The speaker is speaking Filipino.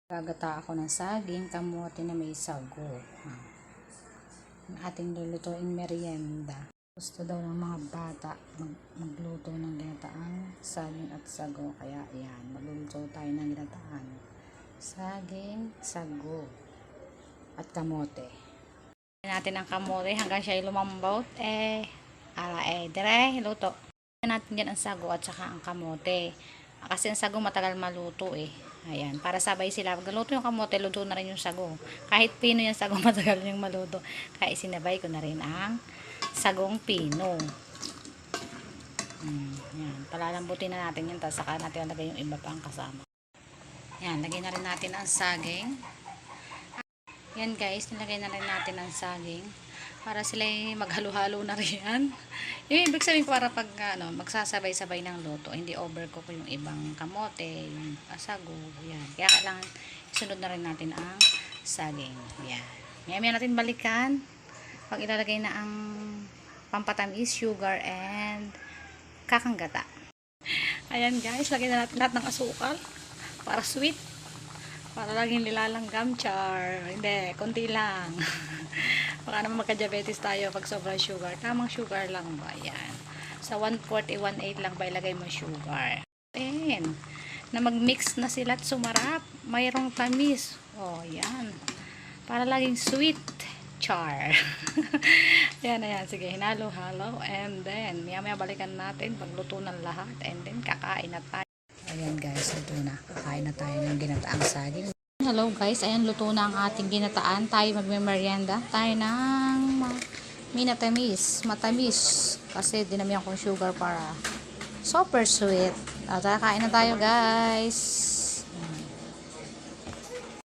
Gagata ako ng saging, kamote na may sago. Ang ating lulutuin merienda. Gusto daw ng mga bata magluto ng ginataang saging at sago. Kaya ayan, magluluto tayo ng ginataan. Saging, sago, at kamote. Natin ang kamote hanggang siya lumambot. Dire, luto. Natin dyan ang sago at saka ang kamote. Kasi ang sago matagal maluto Ayan, para sabay sila. Pag luto yung kamote, luto na rin yung sago. Kahit pino yung sago, matagal yung maluto. Kaya isinabay ko na rin ang sagong pino. Yan, palalambutin na natin yun. Tapos saka natin lagay yung iba pang kasama. Yan, lagay na rin natin ang saging. Yan guys, nilagay na rin natin ang saging. Para sila maghalo-halo na rin. Yung ibig sabihin ko para pag magsasabay-sabay ng luto, hindi overcook yung ibang kamote, yung sago, yan. Kaya kailangan isunod na rin natin ang saging. Yan. Ngayon natin balikan pag ilalagay na ang pampatamis, sugar, and kakanggata. Ayan guys, lagay na natin lahat ng asukal para sweet. Para laging nilalanggam, char. Hindi, konti lang. Baka naman magka-diabetes tayo pag sobrang sugar. Tamang sugar lang ba? Yan. Sa 1/4, 1/8 lang ba ilagay mo sugar. Then, na mag-mix na sila at sumarap. Mayroong tamis. Oh, yan. Para laging sweet, char. Yan, ayan. Sige, hinalo-halo. And then, maya-maya balikan natin pagluto ng lahat. And then, kakain na tayo. Ayan guys, luto na. Kakain na tayo ng ginataang saging. Hello guys, ayan luto na ang ating ginataan. Tayo magme-merienda. Tayo ng matamis. Kasi dinamihan ko sugar para super sweet. At kain na tayo guys.